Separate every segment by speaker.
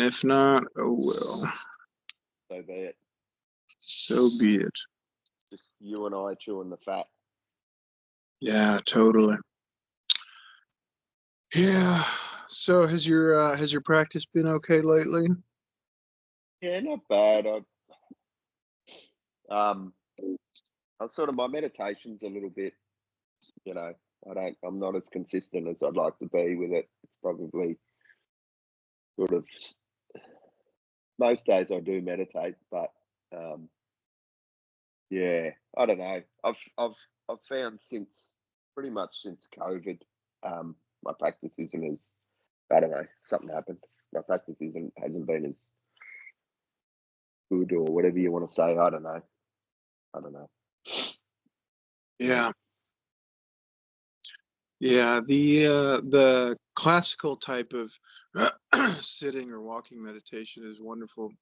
Speaker 1: if not, oh well.
Speaker 2: So be it.
Speaker 1: So be it.
Speaker 2: Just you and I chewing the fat.
Speaker 1: Yeah, totally. Yeah. So has your practice been okay lately?
Speaker 2: Yeah, not bad. I'm sort of, my meditation's a little bit, I'm not as consistent as I'd like to be with it. It's probably sort of, most days I do meditate, but yeah, I don't know. I've found pretty much since COVID, my practice isn't as, I don't know, something happened. My practice hasn't been as good, or whatever you want to say. I don't know.
Speaker 1: Yeah. Yeah, the classical type of sitting or walking meditation is wonderful.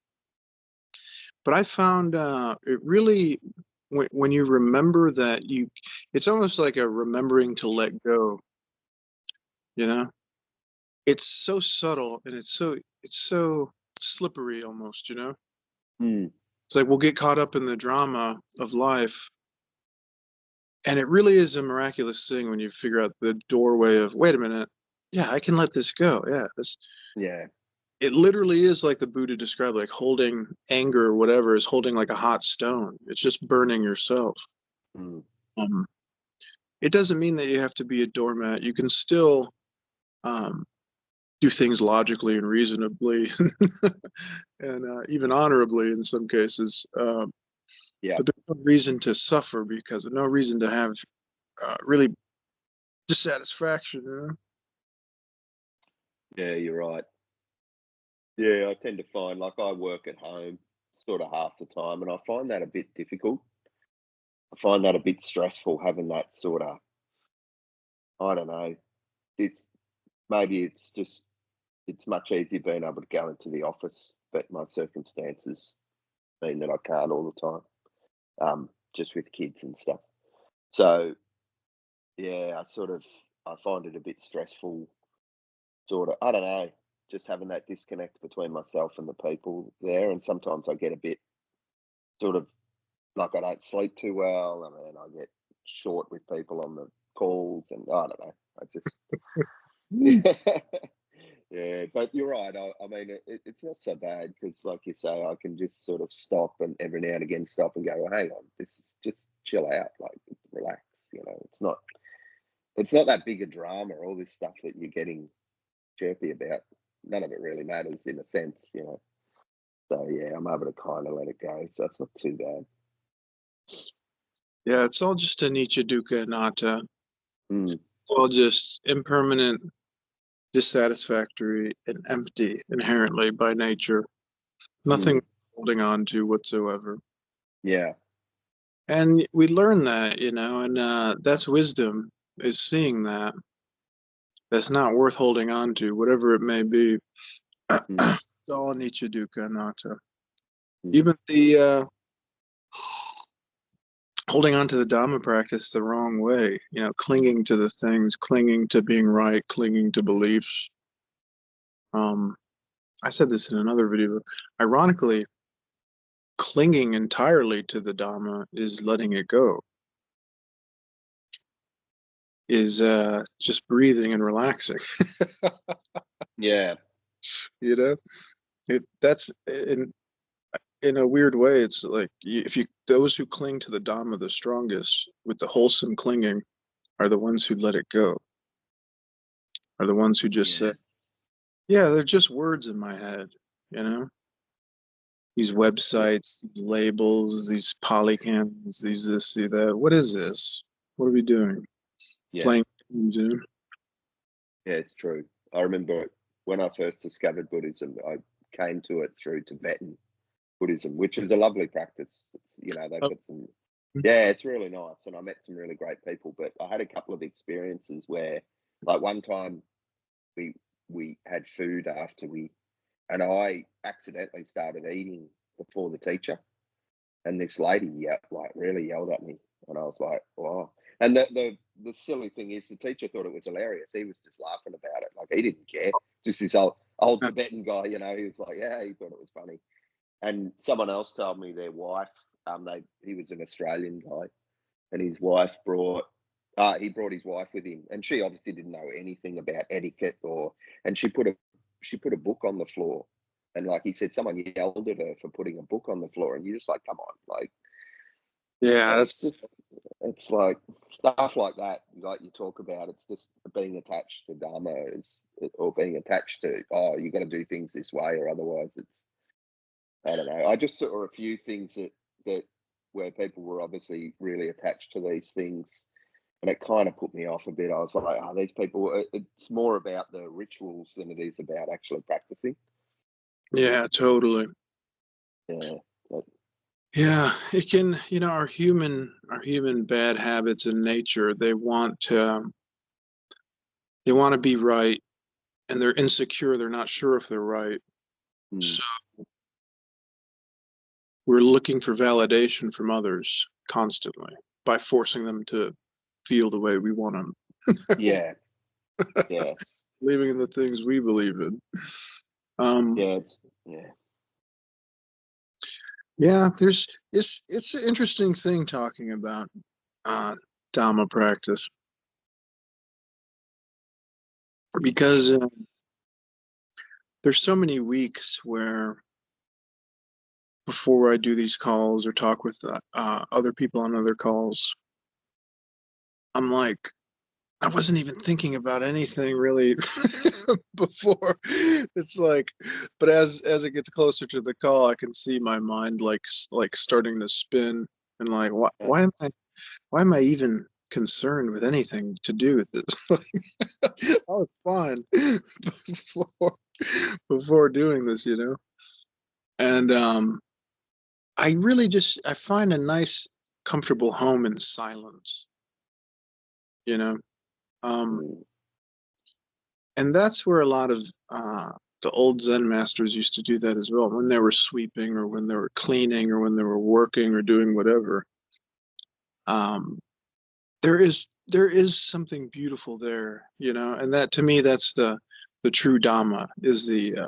Speaker 1: But I found it really, when you remember that it's almost like a remembering to let go, you know? It's so subtle and it's so slippery almost, you know?
Speaker 2: Hmm.
Speaker 1: It's like we'll get caught up in the drama of life. And it really is a miraculous thing when you figure out the doorway of, wait a minute, yeah, I can let this go. Yeah,
Speaker 2: Yeah.
Speaker 1: it literally is like the Buddha described, like holding anger or whatever is holding like a hot stone. It's just burning yourself.
Speaker 2: Hmm.
Speaker 1: Um, it doesn't mean that you have to be a doormat. You can still um, do things logically and reasonably and even honorably in some cases.
Speaker 2: Yeah.
Speaker 1: But there's no reason to suffer because of no reason to have really dissatisfaction. You know?
Speaker 2: Yeah, you're right. Yeah, I tend to find, like, I work at home sort of half the time, and I find that a bit difficult. I find that a bit stressful, having that sort of, I don't know. It's maybe it's much easier being able to go into the office, but my circumstances mean that I can't all the time. Just with kids and stuff. So yeah, I find it a bit stressful, sort of. I don't know, just having that disconnect between myself and the people there, and sometimes I get a bit sort of like I don't sleep too well, and then I get short with people on the calls, and I don't know. I just yeah, but you're right. I mean, it's not so bad because, like you say, I can just sort of stop and every now and again stop and go, well, hang on, this is just chill out, like relax. It's not that big a drama. All this stuff that you're getting chirpy about, none of it really matters in a sense. So yeah, I'm able to kind of let it go. So it's not too bad.
Speaker 1: Yeah, it's all just anicca, dukkha, anatta.
Speaker 2: Mm.
Speaker 1: It's all just impermanent, dissatisfactory, and empty inherently by nature. Nothing holding on to whatsoever.
Speaker 2: Yeah.
Speaker 1: And we learn that, and that's wisdom, is seeing that. That's not worth holding on to, whatever it may be.
Speaker 2: Mm.
Speaker 1: It's all anicca, dukkha, anatta.
Speaker 2: Mm.
Speaker 1: Even the holding on to the Dhamma practice the wrong way, clinging to the things, clinging to being right, clinging to beliefs. I said this in another video. Ironically, clinging entirely to the Dhamma is letting it go, is just breathing and relaxing.
Speaker 2: Yeah.
Speaker 1: That's in a weird way. It's like if those who cling to the Dhamma the strongest with the wholesome clinging are the ones who let it go, are the ones who just say, yeah, they're just words in my head, these websites, these labels, these polycams, these this, these that. What is this? What are we doing?
Speaker 2: Yeah.
Speaker 1: Playing games,
Speaker 2: Yeah, it's true. I remember when I first discovered Buddhism, I came to it through Tibetan Buddhism, which is a lovely practice. They've got some, yeah, it's really nice. And I met some really great people, but I had a couple of experiences where, like, one time we had food and I accidentally started eating before the teacher. And this lady, really yelled at me. And I was like, wow. And the silly thing is, the teacher thought it was hilarious. He was just laughing about it. Like, he didn't care. Just this old, old Tibetan guy, you know, he was like, yeah, he thought it was funny. And someone else told me their wife, he was an Australian guy, and his wife he brought his wife with him, and she obviously didn't know anything about etiquette and she put a book on the floor, and like he said, someone yelled at her for putting a book on the floor, and you're just like, come on, like,
Speaker 1: Yeah,
Speaker 2: it's like stuff like that, like you talk about. It's just being attached to Dharma or being attached to, oh, you got to do things this way or otherwise it's, I don't know. I just saw a few things that where people were obviously really attached to these things, and it kind of put me off a bit. I was like, oh, these people, it's more about the rituals than it is about actually practicing.
Speaker 1: yeah, totally.
Speaker 2: Yeah.
Speaker 1: Yeah, it can, our human bad habits in nature, they want to be right, and they're insecure, they're not sure if they're right. So we're looking for validation from others constantly by forcing them to feel the way we want them.
Speaker 2: Yeah. Yeah.
Speaker 1: Believing in the things we believe in. Yeah, it's an interesting thing talking about Dhamma practice, because there's so many weeks where before I do these calls or talk with other people on other calls, I'm like, I wasn't even thinking about anything really before. It's like, but as it gets closer to the call, I can see my mind like starting to spin, and like, why am I even concerned with anything to do with this? I was fine before doing this, and I find a nice, comfortable home in silence, and that's where a lot of the old Zen masters used to do that as well, when they were sweeping or when they were cleaning or when they were working or doing whatever. There is something beautiful there, and that, to me, that's the true Dhamma, is the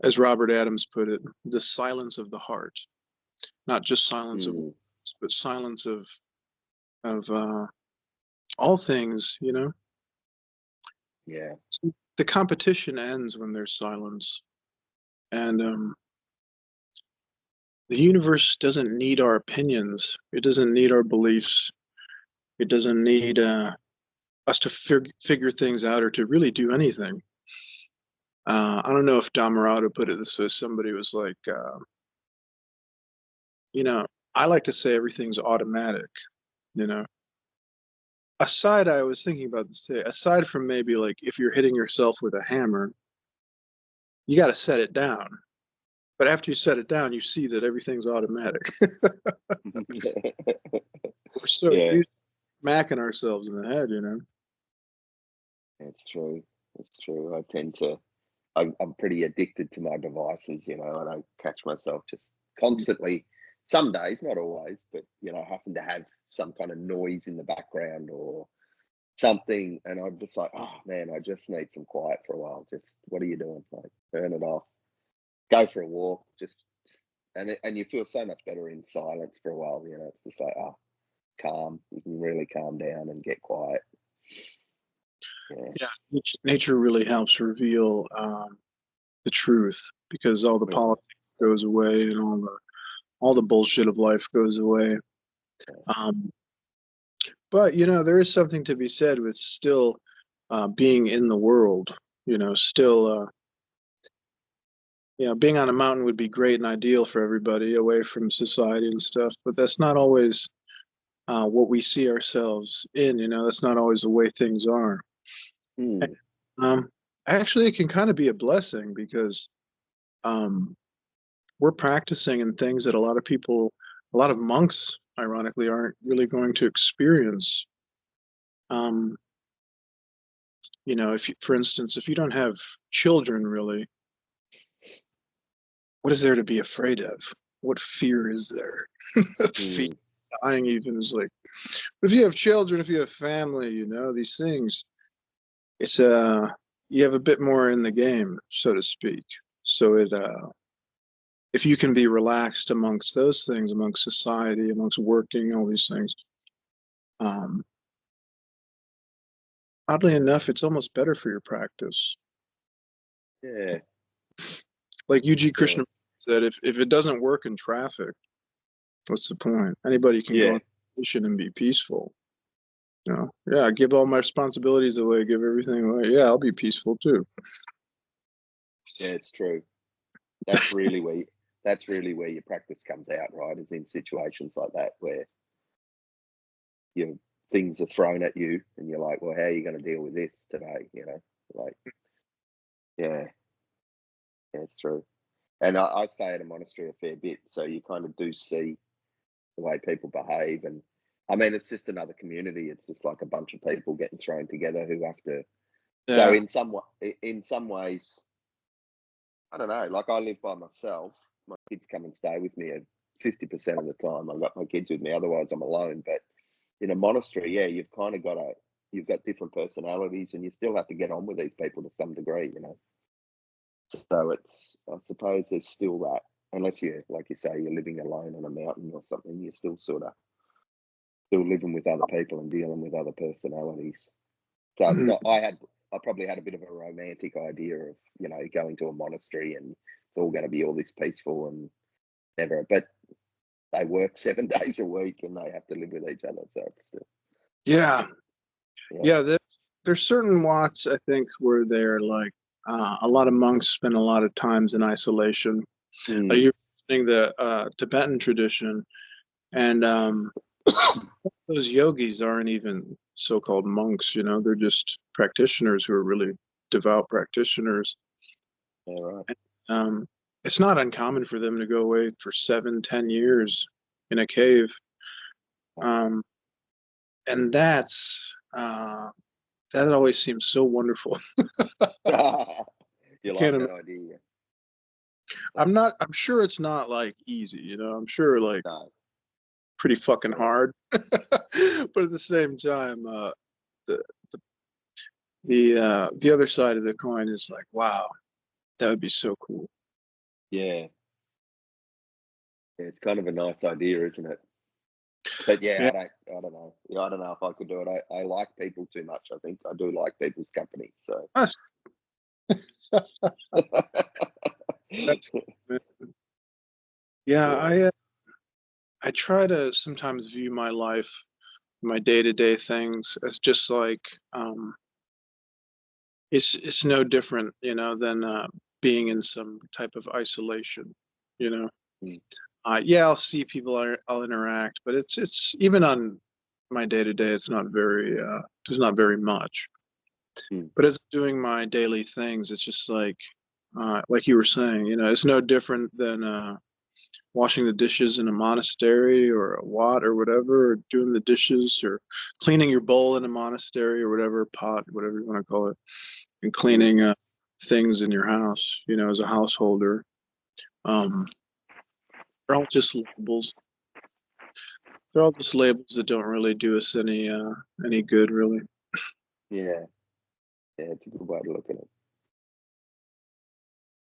Speaker 1: as Robert Adams put it, the silence of the heart, not just silence of words, but silence of all things,
Speaker 2: Yeah.
Speaker 1: The competition ends when there's silence, and the universe doesn't need our opinions. It doesn't need our beliefs. It doesn't need us to figure things out or to really do anything. I don't know if Dhammarato put it this way. Somebody was like, I like to say everything's automatic, I was thinking about this today, aside from maybe like if you're hitting yourself with a hammer, you got to set it down. But after you set it down, you see that everything's automatic. We're so used to smacking ourselves in the head,
Speaker 2: It's true. It's true. I'm pretty addicted to my devices, and I catch myself just constantly, some days, not always, but, happen to have some kind of noise in the background or something. And I'm just like, oh man, I just need some quiet for a while. Just, what are you doing? Like, turn it off, go for a walk, and you feel so much better in silence for a while. It's just like, calm. You can really calm down and get quiet.
Speaker 1: Yeah, nature really helps reveal the truth, because all the politics goes away and all the bullshit of life goes away. But there is something to be said with still being in the world. Still, being on a mountain would be great and ideal for everybody, away from society and stuff. But that's not always what we see ourselves in. That's not always the way things are. Actually, it can kind of be a blessing, because we're practicing in things that a lot of monks, ironically, aren't really going to experience. For instance, if you don't have children, really, what is there to be afraid of? What fear is there? Fear, dying even, is like, if you have children, if you have family, these things, it's you have a bit more in the game, so to speak. So if you can be relaxed amongst those things, amongst society, amongst working, all these things, oddly enough, it's almost better for your practice.
Speaker 2: Yeah.
Speaker 1: Like UG
Speaker 2: Yeah.
Speaker 1: Krishna said, if it doesn't work in traffic, what's the point? Anybody can go
Speaker 2: Yeah.
Speaker 1: on vacation and be peaceful. You know, yeah, give all my responsibilities away, give everything away. Yeah, I'll be peaceful too.
Speaker 2: Yeah, it's true. That's really where your practice comes out, right? Is in situations like that where your things are thrown at you and you're like, well, how are you going to deal with this today? You know, like, yeah, it's true. And I stay at a monastery a fair bit, so you kind of do see the way people behave. And I mean, it's just another community. It's just like a bunch of people getting thrown together who have to. So
Speaker 1: Yeah.
Speaker 2: in some ways, I don't know. Like I live by myself. My kids come and stay with me 50% of the time. I've got my kids with me. Otherwise, I'm alone. But in a monastery, yeah, you've got different personalities, and you still have to get on with these people to some degree, you know. So I suppose there's still that, unless you, like you say, you're living alone on a mountain or something, you're still still living with other people and dealing with other personalities. So it's not. I probably had a bit of a romantic idea of, you know, going to a monastery and it's all going to be all this peaceful and never. But they work 7 days a week and they have to live with each other. So it's still,
Speaker 1: Yeah.
Speaker 2: yeah.
Speaker 1: Yeah. There's certain Watts, I think, where they're like, a lot of monks spend a lot of times in isolation.
Speaker 2: Mm.
Speaker 1: You're mentioning the Tibetan tradition, and those yogis aren't even so-called monks, you know, they're just practitioners who are really devout practitioners.
Speaker 2: All right.
Speaker 1: Um, it's not uncommon for them to go away for 7-10 years in a cave. And that always seems so wonderful.
Speaker 2: You like
Speaker 1: Can't
Speaker 2: that
Speaker 1: imagine.
Speaker 2: idea?
Speaker 1: I'm sure it's not like easy, you know, I'm sure like
Speaker 2: No.
Speaker 1: pretty fucking
Speaker 2: Yeah.
Speaker 1: hard. But at the same time, the the other side of the coin is like, wow, that would be so cool.
Speaker 2: Yeah. Yeah, it's kind of a nice idea, isn't it? But yeah,
Speaker 1: Yeah.
Speaker 2: I don't know. Yeah, I don't know if I could do it. I like people too much. I think I do like people's company. So
Speaker 1: That's yeah,
Speaker 2: yeah.
Speaker 1: I try to sometimes view my life, my day-to-day things as just like it's no different, you know, than being in some type of isolation, you know.
Speaker 2: Mm,
Speaker 1: Yeah, I'll see people, I'll interact, but it's even on my day-to-day, it's not very there's not very much.
Speaker 2: mm,
Speaker 1: But as I'm doing my daily things, it's just like you were saying, you know, it's no different than washing the dishes in a monastery or a wat or whatever, or doing the dishes or cleaning your bowl in a monastery or whatever, pot, whatever you want to call it, and
Speaker 2: mm.
Speaker 1: cleaning things in your house, you know, as a householder. Um, they're all just labels. They're all just labels that don't really do us any good, really.
Speaker 2: Yeah. Yeah, it's a good way to look at it.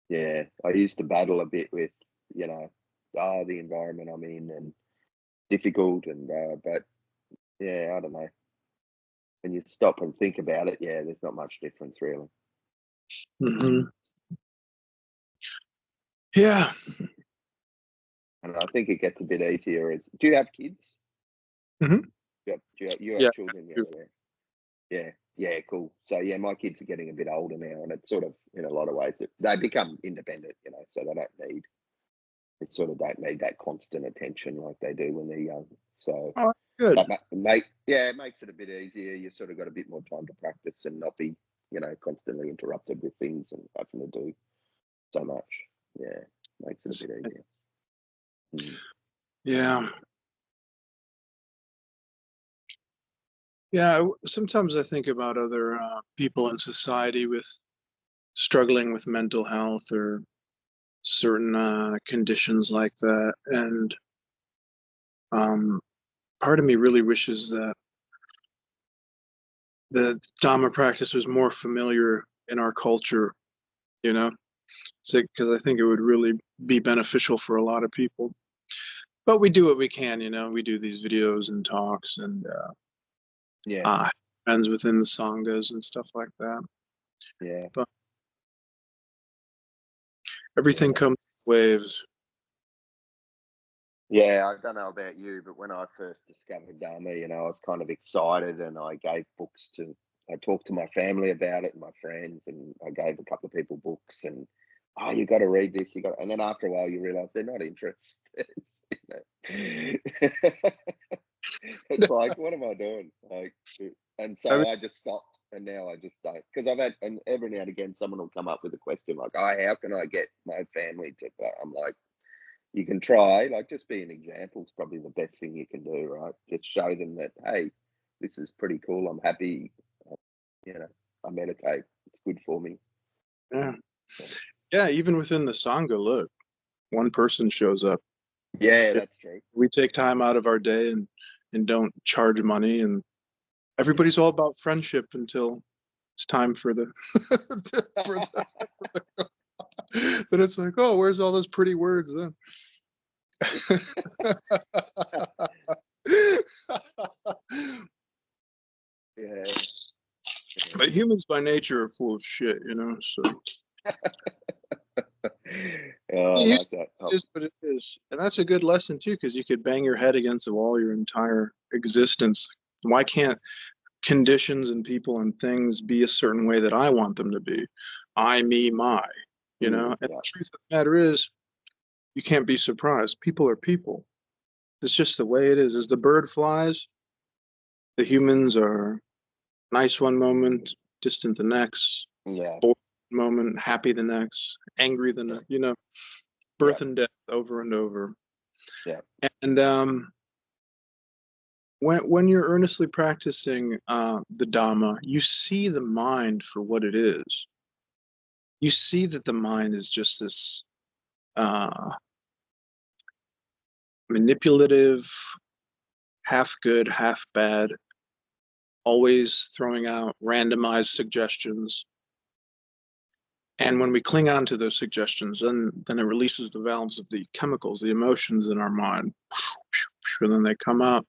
Speaker 2: Yeah. I used to battle a bit with, you know, the environment I'm in and difficult and but yeah, I don't know. When you stop and think about it, yeah, there's not much difference really.
Speaker 1: Hmm. Yeah.
Speaker 2: And I think it gets a bit easier as do you have kids?
Speaker 1: Hmm.
Speaker 2: You have
Speaker 1: Yeah.
Speaker 2: children, yeah. Yeah, yeah, cool. So yeah, my kids are getting a bit older now, and it's sort of in a lot of ways they become independent, you know, so they sort of don't need that constant attention like they do when they're young. So
Speaker 1: Oh, good.
Speaker 2: that it makes it a bit easier. You sort of got a bit more time to practice and not be, you know, constantly interrupted with things and having to do so much. Yeah, makes it a bit easier. Mm.
Speaker 1: Yeah. Yeah. Sometimes I think about other people in society with struggling with mental health or certain conditions like that, and um, part of me really wishes that the Dhamma practice was more familiar in our culture, you know, because I think it would really be beneficial for a lot of people. But we do what we can, you know. We do these videos and talks and
Speaker 2: Yeah.
Speaker 1: friends within the sanghas and stuff like that.
Speaker 2: Yeah.
Speaker 1: But everything
Speaker 2: Yeah.
Speaker 1: comes in waves.
Speaker 2: Yeah, I don't know about you, but when I first discovered Dharma, I was kind of excited, and I talked to my family about it and my friends, and I gave a couple of people books, and oh, you got to read this, and then after a while you realize they're not interested. It's like, what am I doing? Like, and
Speaker 1: I mean,
Speaker 2: so I just stopped, and now I just don't, because and every now and again someone will come up with a question like, "Oh, how can I get my family to?" I'm like, you can try, like, just be an example is probably the best thing you can do, right? Just show them that, hey, this is pretty cool. I'm happy. uh, I meditate. It's good for me.
Speaker 1: yeah,
Speaker 2: So,
Speaker 1: yeah. Even within the sangha, look, one person shows up.
Speaker 2: yeah,
Speaker 1: If
Speaker 2: that's true.
Speaker 1: we take time out of our day and don't charge money, and
Speaker 2: Yeah.
Speaker 1: everybody's all about friendship until it's time for the for the then it's like, oh, where's all those pretty words then?
Speaker 2: Yeah.
Speaker 1: But humans by nature are full of shit, you know. So
Speaker 2: Oh, I
Speaker 1: it
Speaker 2: like
Speaker 1: used to
Speaker 2: that.
Speaker 1: it is what it is, and that's a good lesson too, because you could bang your head against the wall your entire existence. Why can't conditions and people and things be a certain way that I want them to be? I, me, my, you know. And
Speaker 2: Yeah.
Speaker 1: the truth of the matter is, you can't be surprised. People are people. It's just the way it is. As the bird flies, the humans are nice one moment, distant the next,
Speaker 2: Yeah.
Speaker 1: bored moment, happy the next, angry the
Speaker 2: Yeah.
Speaker 1: next, you know,
Speaker 2: Yeah.
Speaker 1: birth and death over and over.
Speaker 2: Yeah.
Speaker 1: And when you're earnestly practicing the Dhamma, you see the mind for what it is. You see that the mind is just this uh, manipulative, half good, half bad, always throwing out randomized suggestions. And when we cling on to those suggestions, then it releases the valves of the chemicals, the emotions in our mind, and then they come out.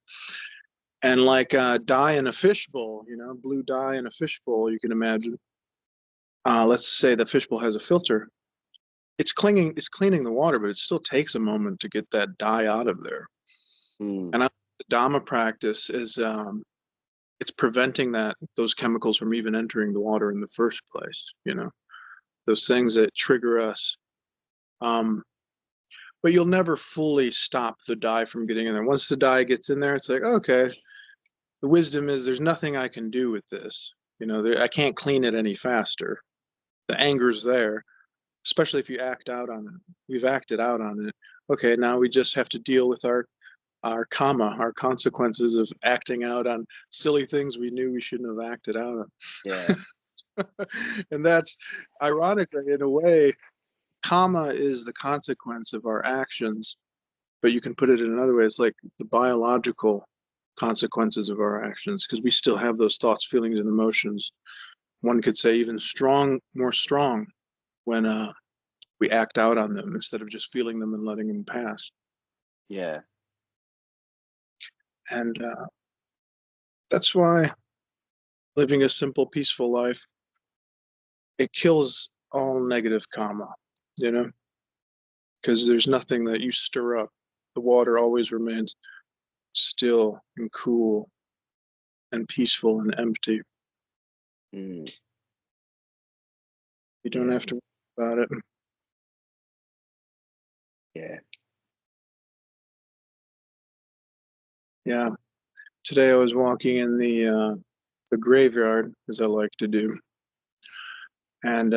Speaker 1: And like dye in a fishbowl, you know, blue dye in a fishbowl, you can imagine. Let's say the fishbowl has a filter. It's cleaning the water, but it still takes a moment to get that dye out of there.
Speaker 2: Mm.
Speaker 1: And the Dhamma practice is it's preventing those chemicals from even entering the water in the first place. You know, those things that trigger us. Um, but you'll never fully stop the dye from getting in there. Once the dye gets in there, it's like, okay, the wisdom is there's nothing I can do with this. You know, I can't clean it any faster. The anger's there, especially if you act out on it. We've acted out on it. Okay, now we just have to deal with our karma, our consequences of acting out on silly things we knew we shouldn't have acted out
Speaker 2: Yeah.
Speaker 1: on. And that's ironically, in a way, karma is the consequence of our actions, but you can put it in another way. It's like the biological consequences of our actions, because we still have those thoughts, feelings, and emotions. One could say even more strong when we act out on them instead of just feeling them and letting them pass.
Speaker 2: Yeah.
Speaker 1: And that's why living a simple, peaceful life, it kills all negative karma, you know, because there's nothing that you stir up. The water always remains still and cool and peaceful and empty.
Speaker 2: Mm.
Speaker 1: You don't
Speaker 2: Yeah.
Speaker 1: have to worry about it.
Speaker 2: Yeah.
Speaker 1: Yeah. Today I was walking in the graveyard, as I like to do, and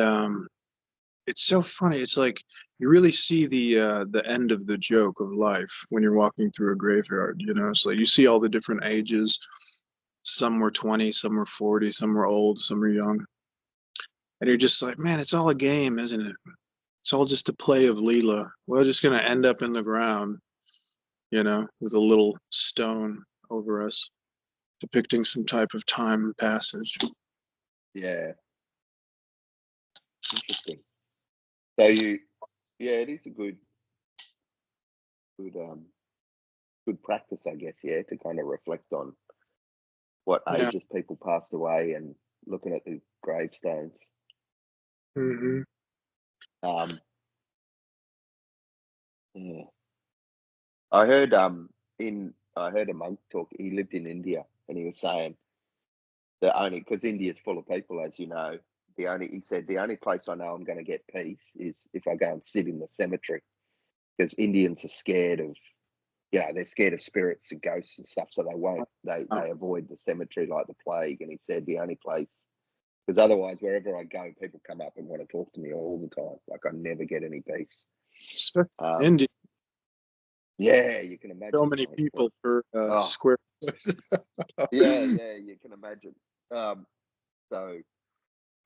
Speaker 1: it's so funny. It's like you really see the end of the joke of life when you're walking through a graveyard. You know, it's like you see all the different ages. Some were 20, some were 40, some were old, some were young, and you're just like, man, it's all a game, isn't it? It's all just a play of Leela. We're just gonna end up in the ground, you know, with a little stone over us, depicting some type of time passage.
Speaker 2: Yeah. Interesting. So it is a good practice, I guess, yeah, to kind of reflect on what
Speaker 1: Yeah.
Speaker 2: ages people passed away and looking at the gravestones.
Speaker 1: Mm-hmm.
Speaker 2: Yeah. I heard I heard a monk talk. He lived in India, and he was saying that only because India's full of people, as you know, he said the only place I know I'm going to get peace is if I go and sit in the cemetery, because Indians are scared of, they're scared of spirits and ghosts and stuff, so they avoid the cemetery like the plague. And he said the only place, because otherwise wherever I go, people come up and want to talk to me all the time. Like I never get any peace.
Speaker 1: Especially in India,
Speaker 2: Yeah, you can imagine.
Speaker 1: so many people per square foot.
Speaker 2: Yeah, you can imagine. So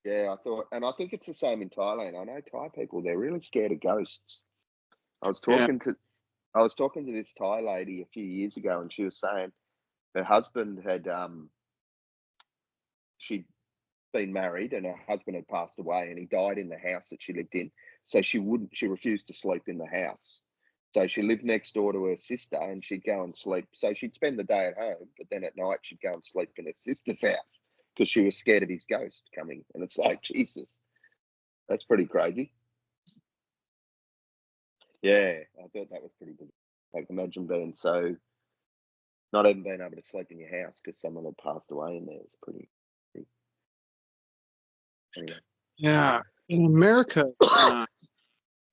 Speaker 2: yeah, I thought, and I think it's the same in Thailand. I know Thai people; they're really scared of ghosts. I was
Speaker 1: Yeah.
Speaker 2: talking to this Thai lady a few years ago, and she was saying her husband had she'd been married, and her husband had passed away, and he died in the house that she lived in. So she refused to sleep in the house. So she lived next door to her sister, and she'd go and sleep. So she'd spend the day at home, but then at night she'd go and sleep in her sister's house because she was scared of his ghost coming. And it's like, Jesus, that's pretty crazy. Yeah, I thought that was pretty bizarre. Like, imagine being not even being able to sleep in your house because someone had passed away in there. It's pretty. Anyway.
Speaker 1: Yeah. In America,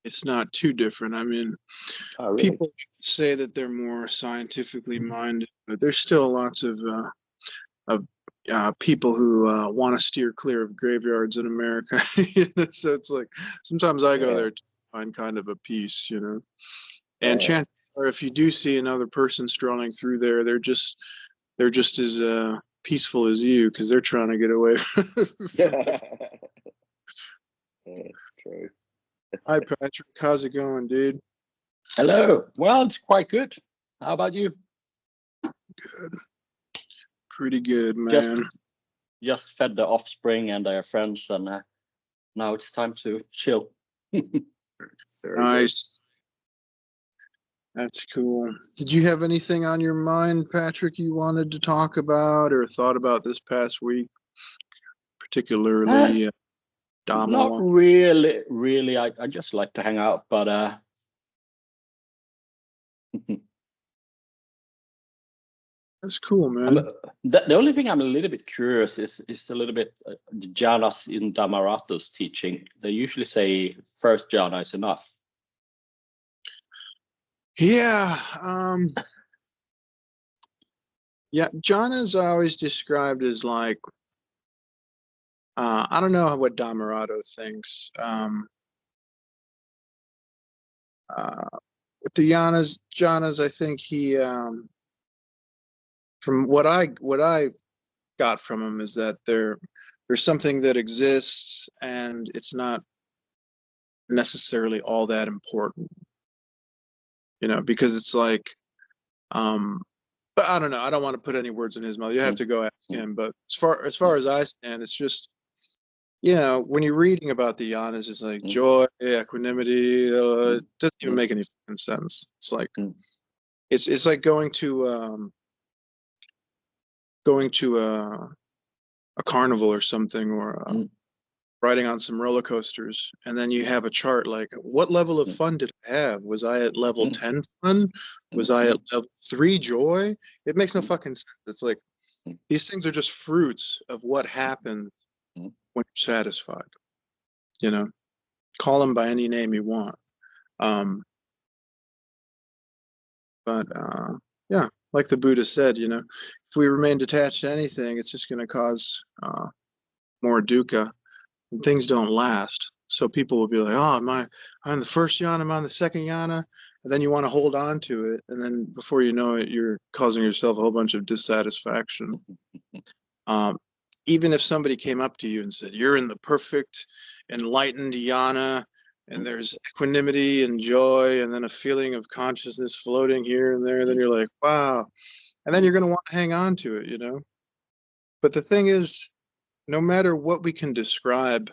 Speaker 1: it's not too different. I mean,
Speaker 2: Oh, really?
Speaker 1: people say that they're more scientifically minded, but there's still lots of people who want to steer clear of graveyards in America. So it's like sometimes I go there to find kind of a peace, And chances are, if you do see another person strolling through there, they're just as peaceful as you because they're trying to get away.
Speaker 2: True.
Speaker 1: Hi, Patrick. How's it going, dude?
Speaker 3: Hello. Well, it's quite good. How about you?
Speaker 1: Good. Pretty good, man.
Speaker 3: Just fed the offspring and their friends, and now it's time to chill.
Speaker 1: Nice. That's cool. Did you have anything on your mind, Patrick, you wanted to talk about or thought about this past week, particularly Dhamma?
Speaker 3: Not really. I just like to hang out, but
Speaker 1: that's cool, man.
Speaker 3: The only thing I'm a little bit curious is a little bit the Jhanas in Dhammarato's teaching. They usually say first jhana is enough.
Speaker 1: Yeah. Yeah, jhanas are always described as like, I don't know what Dhammarato thinks. With the jhanas, I think he, from what I got from him is that there's something that exists and it's not necessarily all that important, because it's like, but I don't know. I don't want to put any words in his mouth. You have to go ask him. But as far as I stand, it's just, when you're reading about the jhanas, it's like joy, equanimity. It doesn't even make any sense. It's like it's like going to a carnival or something, or riding on some roller coasters, and then you have a chart like, what level of fun did I have? Was I at level 10 fun? Was I at level 3 joy? It makes no fucking sense. It's like these things are just fruits of what happens when you're satisfied. Call them by any name you want. But yeah, like the Buddha said, if we remain detached to anything, it's just going to cause more dukkha. And things don't last. So people will be like, oh, I'm on the first yana, I'm on the second yana. And then you want to hold on to it. And then before you know it, you're causing yourself a whole bunch of dissatisfaction. Even if somebody came up to you and said, you're in the perfect enlightened yana, and there's equanimity and joy, and then a feeling of consciousness floating here and there, then you're like, wow. And then you're going to want to hang on to it, But the thing is, no matter what we can describe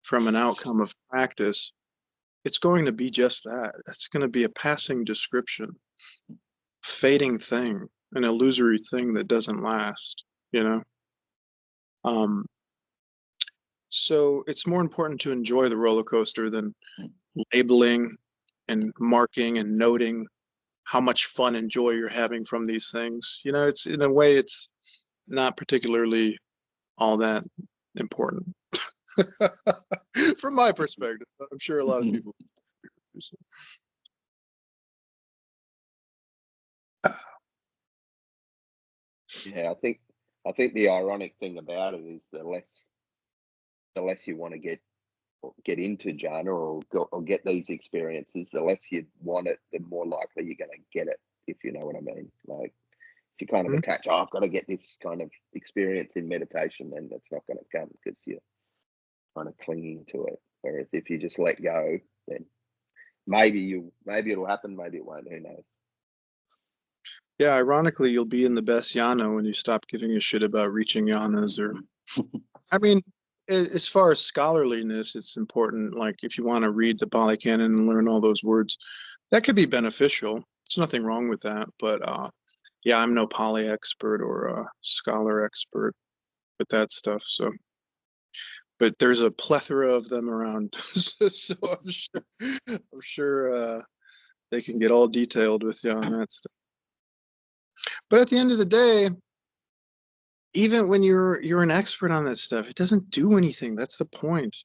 Speaker 1: from an outcome of practice, it's going to be just that. It's going to be a passing description, fading thing, an illusory thing that doesn't last, you know? So it's more important to enjoy the roller coaster than labeling and marking and noting how much fun and joy you're having from these things. You know, it's in a way, it's not particularly all that important from my perspective. I'm sure a lot of people.
Speaker 2: Yeah, I think the ironic thing about it is the less you want to get into jhana or get these experiences, the less you want it, the more likely you're going to get it, if you know what I mean. Like, if you kind of attach, I've got to get this kind of experience in meditation, then that's not going to come because you're kind of clinging to it. Whereas if you just let go, then maybe it'll happen, maybe it won't, who knows.
Speaker 1: Yeah, ironically, you'll be in the best jhana when you stop giving a shit about reaching jhanas. Or, I mean, as far as scholarliness, it's important. Like, if you want to read the Pali Canon and learn all those words, that could be beneficial. There's nothing wrong with that. But yeah, I'm no Pali expert or a scholar expert with that stuff. So, but there's a plethora of them around, so I'm sure they can get all detailed with you on that stuff. But at the end of the day, even when you're an expert on that stuff, it doesn't do anything. That's the point.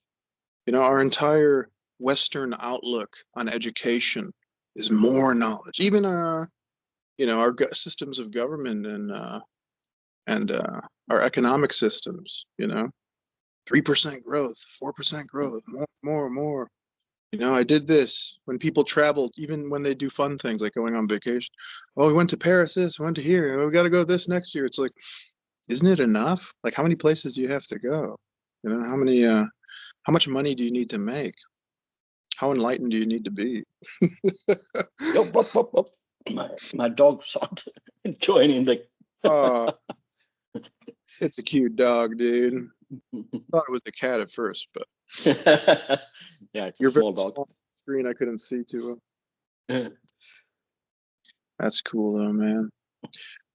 Speaker 1: You know, our entire Western outlook on education is more knowledge. Even you know, our systems of government and our economic systems. You know, 3% growth, 4% growth, more. You know, I did this when people travel, even when they do fun things like going on vacation. Oh, we went to Paris, we went to here. Oh, we got to go this next year. It's like, isn't it enough? Like, how many places do you have to go? You know, how much money do you need to make? How enlightened do you need to be?
Speaker 3: My dog started joining the.
Speaker 1: It's a cute dog, dude. Thought it was the cat at first, but
Speaker 3: yeah, it's a small dog.
Speaker 1: Screen, I couldn't see too well. That's cool though, man.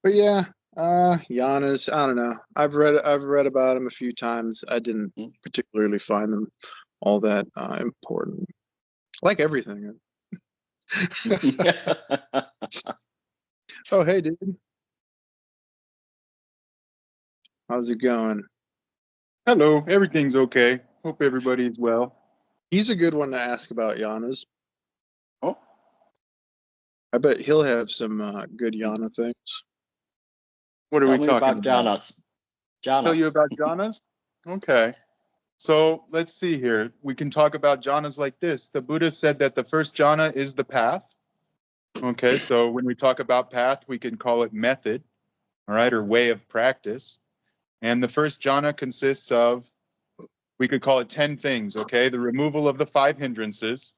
Speaker 1: But yeah, Jhanas, I don't know. I've read about them a few times. I didn't particularly find them all that important. Like everything. Oh, hey, dude. How's it going?
Speaker 4: Hello, everything's okay. Hope everybody's well.
Speaker 1: He's a good one to ask about Jhanas.
Speaker 4: Oh,
Speaker 1: I bet he'll have some good Jhana things.
Speaker 4: what are we
Speaker 3: Tell me
Speaker 4: talking
Speaker 3: about Jhanas.
Speaker 4: Tell you about jhanas? Okay. So let's see here. We can talk about jhanas like this. The Buddha said that the first jhana is the path. Okay, so when we talk about path, we can call it method, all right, or way of practice. And the first jhana consists of, we could call it 10 things, okay? The removal of the 5 hindrances,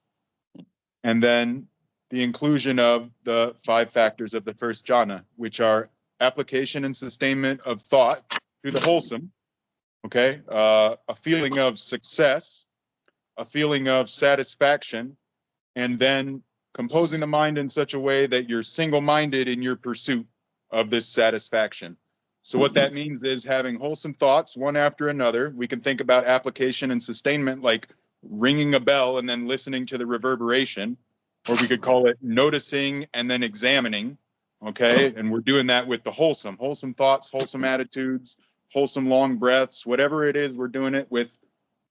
Speaker 4: and then the inclusion of the 5 factors of the first jhana, which are application and sustainment of thought through the wholesome, okay? A feeling of success, a feeling of satisfaction, and then composing the mind in such a way that you're single-minded in your pursuit of this satisfaction. So what that means is having wholesome thoughts one after another. We can think about application and sustainment like ringing a bell and then listening to the reverberation, or we could call it noticing and then examining, okay? And we're doing that with the wholesome thoughts, wholesome attitudes, wholesome long breaths, whatever it is, we're doing it with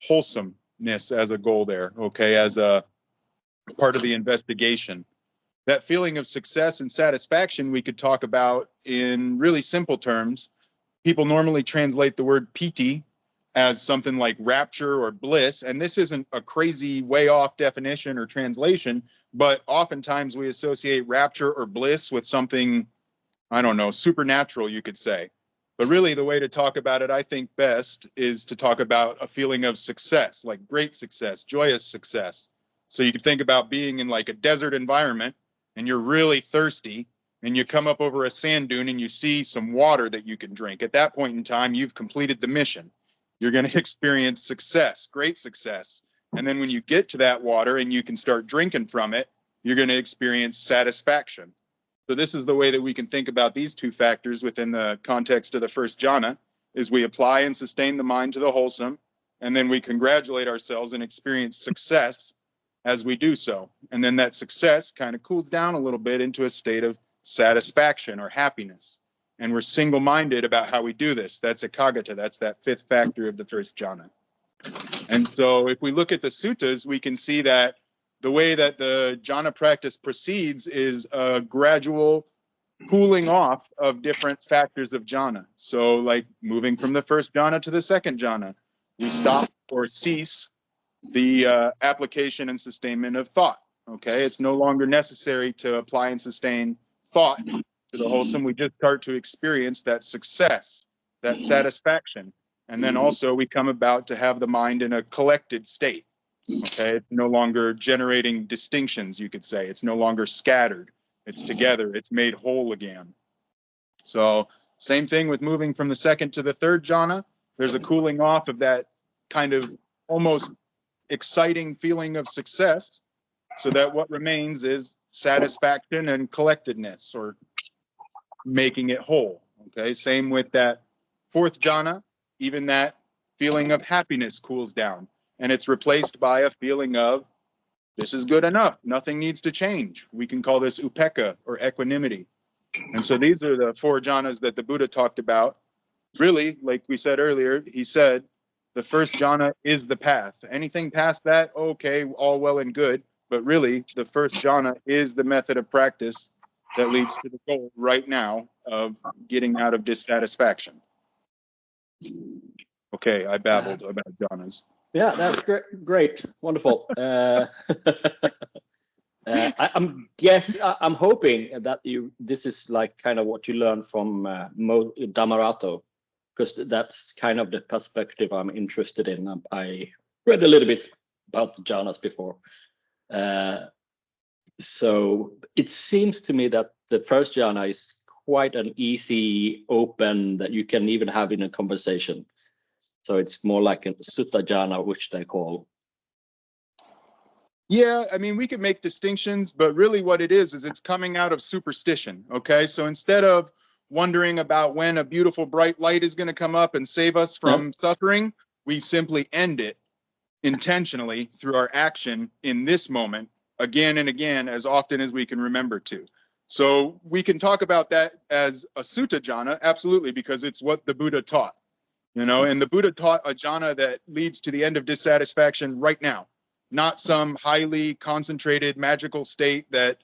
Speaker 4: wholesomeness as a goal there, okay, as a part of the investigation. That feeling of success and satisfaction we could talk about in really simple terms. People normally translate the word piti as something like rapture or bliss, and this isn't a crazy way off definition or translation, but oftentimes we associate rapture or bliss with something, I don't know, supernatural, you could say. But really the way to talk about it, I think best, is to talk about a feeling of success, like great success, joyous success. So you could think about being in like a desert environment and you're really thirsty and you come up over a sand dune and you see some water that you can drink. At that point in time, you've completed the mission. you're going to experience success, great success. And then when you get to that water and you can start drinking from it, you're going to experience satisfaction. So this is the way that we can think about these two factors within the context of the first jhana, is we apply and sustain the mind to the wholesome, and then we congratulate ourselves and experience success as we do so. And then that success kind of cools down a little bit into a state of satisfaction or happiness. And we're single-minded about how we do this. That's ekaggata. That's that fifth factor of the first jhana. And so if we look at the suttas, we can see that the way that the jhana practice proceeds is a gradual cooling off of different factors of jhana. So like moving from the first jhana to the second jhana, we stop or cease the application and sustainment of thought. Okay, it's no longer necessary to apply and sustain thought to the wholesome. We just start to experience that success, that satisfaction. And then also we come about to have the mind in a collected state. Okay, it's no longer generating distinctions, you could say. It's no longer scattered. It's together. It's made whole again. So same thing with moving from the second to the third jhana. There's a cooling off of that kind of almost exciting feeling of success, so that what remains is satisfaction and collectedness, or making it whole. Okay, same with that fourth jhana. Even that feeling of happiness cools down, and it's replaced by a feeling of, this is good enough, nothing needs to change. We can call this upekkha, or equanimity. And so these are the four jhanas that the Buddha talked about. Really, like we said earlier, he said the first jhana is the path. Anything past that, okay, all well and good, but really the first jhana is the method of practice that leads to the goal right now of getting out of dissatisfaction. Okay, I babbled about jhanas.
Speaker 3: Yeah, that's great, wonderful. I'm hoping that this is like kind of what you learned from Dhammarato, because that's kind of the perspective I'm interested in. I read a little bit about the jhanas before. So it seems to me that the first jhana is quite an easy, open, that you can even have in a conversation. So it's more like a sutta jhana, which they call.
Speaker 4: Yeah, I mean, we could make distinctions, but really what it is it's coming out of superstition, okay? So instead of wondering about when a beautiful bright light is going to come up and save us from suffering, we simply end it intentionally through our action in this moment, again and again, as often as we can remember to. So we can talk about that as a sutta jhana, absolutely, because it's what the Buddha taught. You know, and the Buddha taught a jhana that leads to the end of dissatisfaction right now, not some highly concentrated magical state that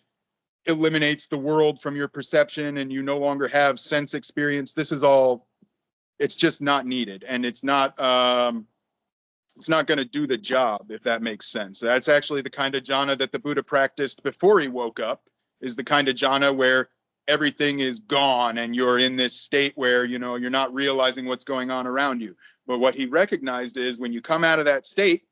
Speaker 4: eliminates the world from your perception and you no longer have sense experience. This is all, it's just not needed. And it's not going to do the job, if that makes sense. That's actually the kind of jhana that the Buddha practiced before he woke up, is the kind of jhana where everything is gone and you're in this state where, you know, you're not realizing what's going on around you. But what he recognized is when you come out of that state,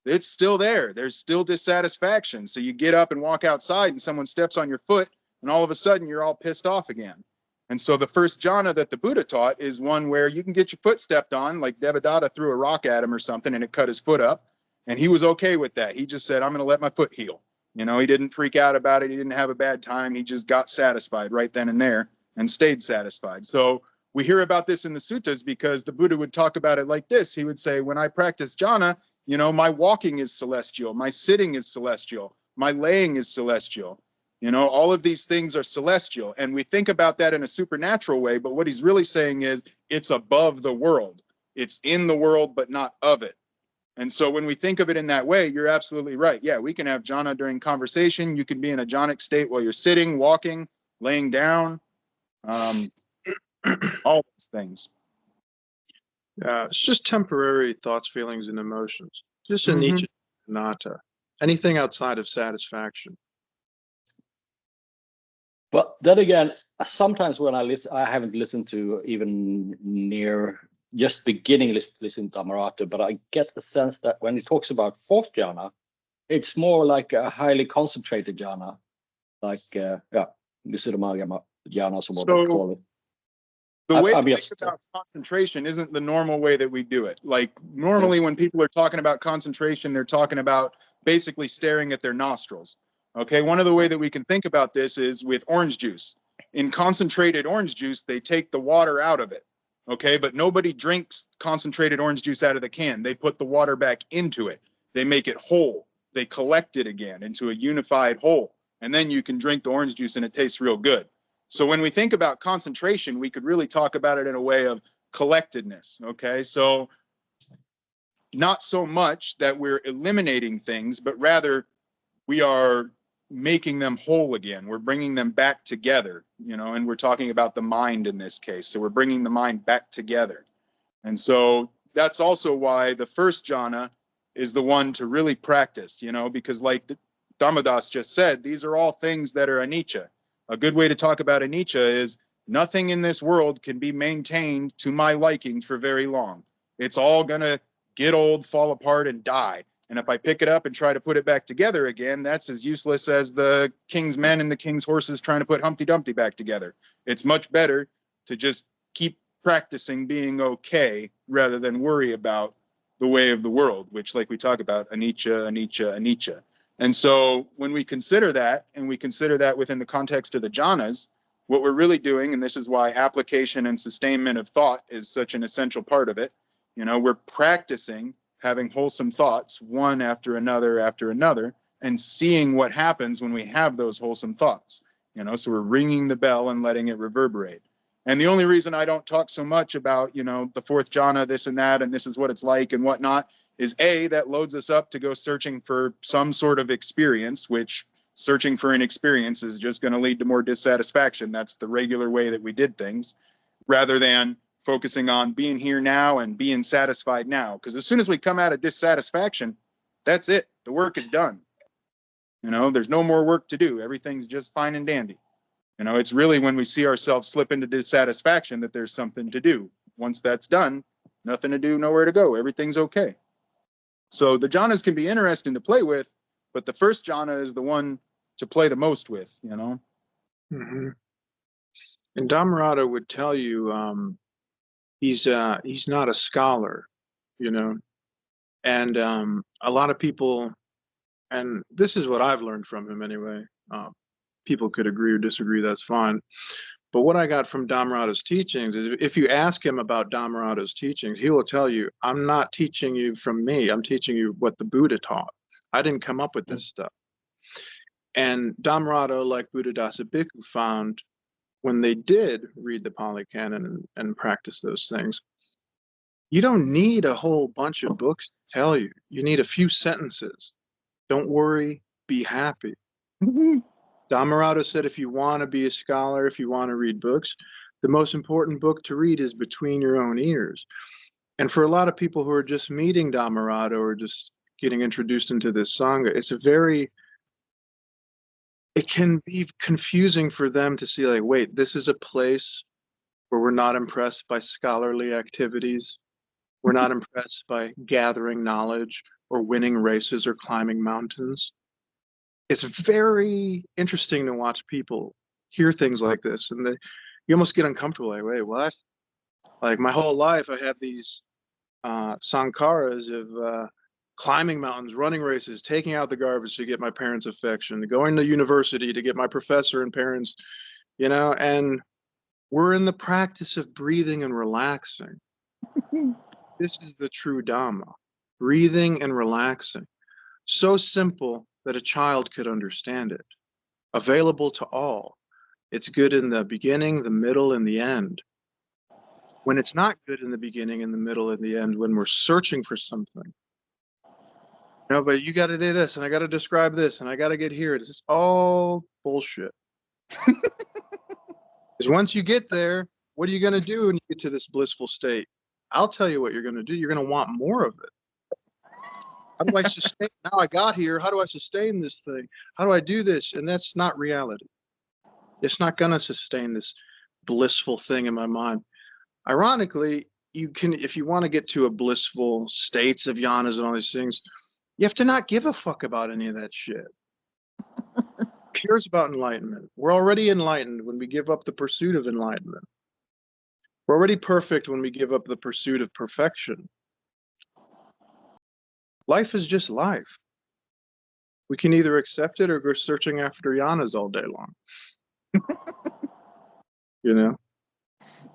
Speaker 4: it's still there. There's still dissatisfaction. So you get up and walk outside and someone steps on your foot and all of a sudden you're all pissed off again. And so the first jhana that the Buddha taught is one where you can get your foot stepped on, like Devadatta threw a rock at him or something and it cut his foot up. And he was okay with that. He just said, I'm going to let my foot heal. You know, he didn't freak out about it. He didn't have a bad time. He just got satisfied right then and there and stayed satisfied. So we hear about this in the suttas because the Buddha would talk about it like this. He would say, when I practice jhana, you know, my walking is celestial. My sitting is celestial. My laying is celestial. You know, all of these things are celestial. And we think about that in a supernatural way. But what he's really saying is it's above the world. It's in the world, but not of it. And so when we think of it in that way, you're absolutely right. Yeah, we can have jhana during conversation. You can be in a jhanic state while you're sitting, walking, laying down, all these things.
Speaker 1: Yeah, it's just temporary thoughts, feelings, and emotions. Just anicca, anatta. Anything outside of satisfaction.
Speaker 3: But then again, sometimes when I listen, I haven't listened to even near just beginning listening to Dhammarato, but I get the sense that when he talks about fourth jhana, it's more like a highly concentrated jhana, like Visuddhimagga jhana, so what they call it.
Speaker 4: The way to
Speaker 3: I'm
Speaker 4: think
Speaker 3: just
Speaker 4: about concentration isn't the normal way that we do it. Like normally when people are talking about concentration, they're talking about basically staring at their nostrils. Okay, one of the way that we can think about this is with orange juice. In concentrated orange juice, they take the water out of it. Okay, but nobody drinks concentrated orange juice out of the can. They put the water back into it. They make it whole. They collect it again into a unified whole. And then you can drink the orange juice and it tastes real good. So when we think about concentration, we could really talk about it in a way of collectedness. Okay, so not so much that we're eliminating things, but rather we are making them whole again. We're bringing them back together, you know, and we're talking about the mind in this case. So we're bringing the mind back together. And so that's also why the first jhana is the one to really practice, you know, because like Dhammadas just said, these are all things that are anicca. A good way to talk about anicca is nothing in this world can be maintained to my liking for very long. It's all going to get old, fall apart, and die. And if I pick it up and try to put it back together again, that's as useless as the king's men and the king's horses trying to put Humpty Dumpty back together. It's much better to just keep practicing being okay rather than worry about the way of the world, which, like we talk about, anicca, anicca, anicca. And so when we consider that, and we consider that within the context of the jhanas, what we're really doing, and this is why application and sustainment of thought is such an essential part of it, you know, we're practicing having wholesome thoughts one after another, and seeing what happens when we have those wholesome thoughts. You know, so we're ringing the bell and letting it reverberate. And the only reason I don't talk so much about, you know, the fourth jhana, this and that, and this is what it's like and whatnot, is A, that loads us up to go searching for some sort of experience, which searching for an experience is just going to lead to more dissatisfaction. That's the regular way that we did things, rather than focusing on being here now and being satisfied now. Because as soon as we come out of dissatisfaction, that's it. The work is done. You know, there's no more work to do. Everything's just fine and dandy. You know, it's really when we see ourselves slip into dissatisfaction that there's something to do. Once that's done, nothing to do, nowhere to go. Everything's okay. So the jhanas can be interesting to play with, but the first jhana is the one to play the most with, you know?
Speaker 1: Mm-hmm. And Dhammarato would tell you he's not a scholar, you know, and a lot of people, and this is what I've learned from him anyway. People could agree or disagree, that's fine. But what I got from Dhammarato's teachings is if you ask him about Dhammarato's teachings, he will tell you, I'm not teaching you from me. I'm teaching you what the Buddha taught. I didn't come up with this stuff. And Dhammarato, like Buddhadasa Bhikkhu, found when they did read the Pali Canon and practice those things, you don't need a whole bunch of books to tell you. You need a few sentences. Don't worry, be happy. Dhammarato said if you want to be a scholar, if you want to read books, the most important book to read is Between Your Own Ears. And for a lot of people who are just meeting Dhammarato or just getting introduced into this Sangha, it can be confusing for them to see, like, wait, this is a place where we're not impressed by scholarly activities. We're not impressed by gathering knowledge or winning races or climbing mountains. It's very interesting to watch people hear things like this, and you almost get uncomfortable. Like, wait, what? Like my whole life, I have these sankharas of climbing mountains, running races, taking out the garbage to get my parents' affection, going to university to get my professor and parents, you know, and we're in the practice of breathing and relaxing. This is the true Dhamma, breathing and relaxing. So simple that a child could understand it. Available to all. It's good in the beginning, the middle, and the end. When it's not good in the beginning, in the middle, and the end, when we're searching for something. No, but you got to do this, and I got to describe this, and I got to get here. It's all bullshit. Because once you get there, what are you going to do when you get to this blissful state? I'll tell you what you're going to do. You're going to want more of it. How do I sustain? Now I got here. How do I sustain this thing? How do I do this? And that's not reality. It's not going to sustain this blissful thing in my mind. Ironically, you can, if you want to get to a blissful states of jhanas and all these things, you have to not give a fuck about any of that shit. Who cares about enlightenment? We're already enlightened when we give up the pursuit of enlightenment. We're already perfect when we give up the pursuit of perfection. Life is just life. We can either accept it or go searching after Jhanas all day long. You know?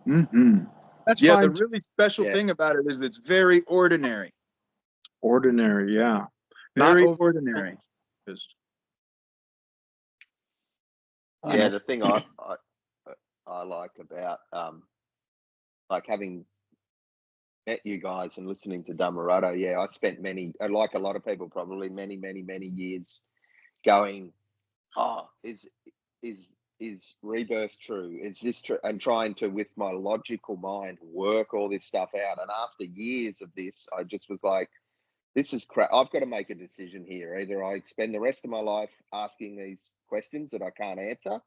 Speaker 4: Mm-hmm.
Speaker 1: That's
Speaker 4: Yeah,
Speaker 1: fine.
Speaker 4: the really special
Speaker 2: Yeah.
Speaker 4: thing about it is it's very ordinary.
Speaker 1: Ordinary, yeah.
Speaker 4: Very
Speaker 1: Not
Speaker 4: ordinary.
Speaker 2: Yeah, the thing I like about like having met you guys and listening to Dhammarato, yeah, I spent like a lot of people probably many years going, oh, is rebirth true? Is this true? And trying to, with my logical mind, work all this stuff out. And after years of this, I just was like, this is crap. I've got to make a decision here. Either I spend the rest of my life asking these questions that I can't answer,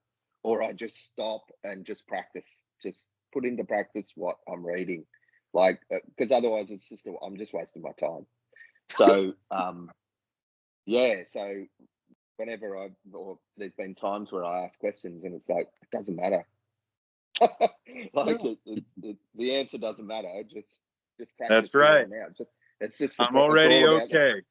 Speaker 2: or I just stop and just practice, just put into practice what I'm reading. Like, because otherwise it's just, I'm just wasting my time. So, yeah, so whenever or there's been times where I ask questions and it's like, it doesn't matter. Like the answer doesn't matter. Just practice.
Speaker 4: That's right.
Speaker 2: Now. It's just
Speaker 4: I'm already okay.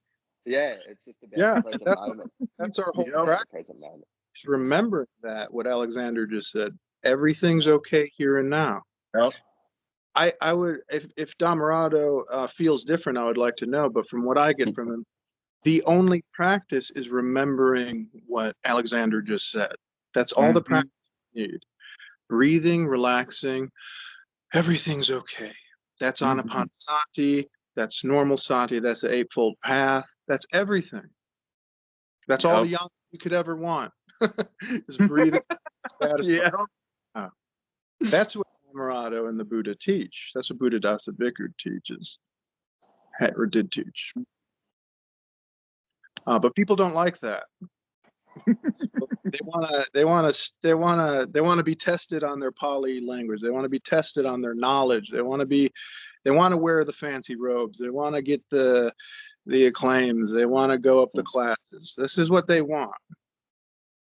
Speaker 2: Yeah, it's just about the present moment.
Speaker 1: That's our whole
Speaker 4: Yep.
Speaker 1: practice.
Speaker 2: Present moment.
Speaker 1: Just remember that, what Alexander just said. Everything's okay here and now.
Speaker 4: Yep.
Speaker 1: I would, if Dhammarato feels different, I would like to know. But from what I get from him, the only practice is remembering what Alexander just said. That's all the practice you need. Breathing, relaxing, everything's okay. That's anapanasati, that's normal sati, that's the Eightfold Path, that's everything. That's all the young you could ever want. Is breathing, satisfied.
Speaker 4: Yeah.
Speaker 1: That's what Dhammarato and the Buddha teach. That's what Buddhadasa Bhikkhu teaches, or did teach. But people don't like that. They want to be tested on their Pali language. They want to be tested on their knowledge. They want to wear the fancy robes. They want to get the acclaims. They want to go up the classes. This is what they want.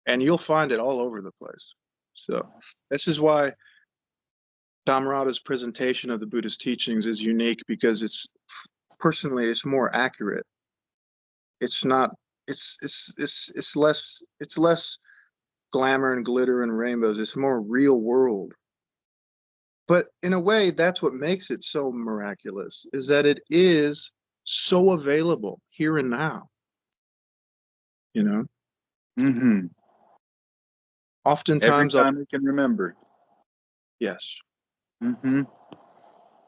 Speaker 1: And you'll find it all over the place. So this is why Dhammarato's presentation of the Buddhist teachings is unique, because it's more accurate. It's not, it's less glamour and glitter and rainbows. It's more real world. But in a way, that's what makes it so miraculous, is that it is so available here and now. You know?
Speaker 4: Mm-hmm.
Speaker 1: Oftentimes,
Speaker 4: every time we can remember.
Speaker 1: Yes.
Speaker 4: Mm-hmm.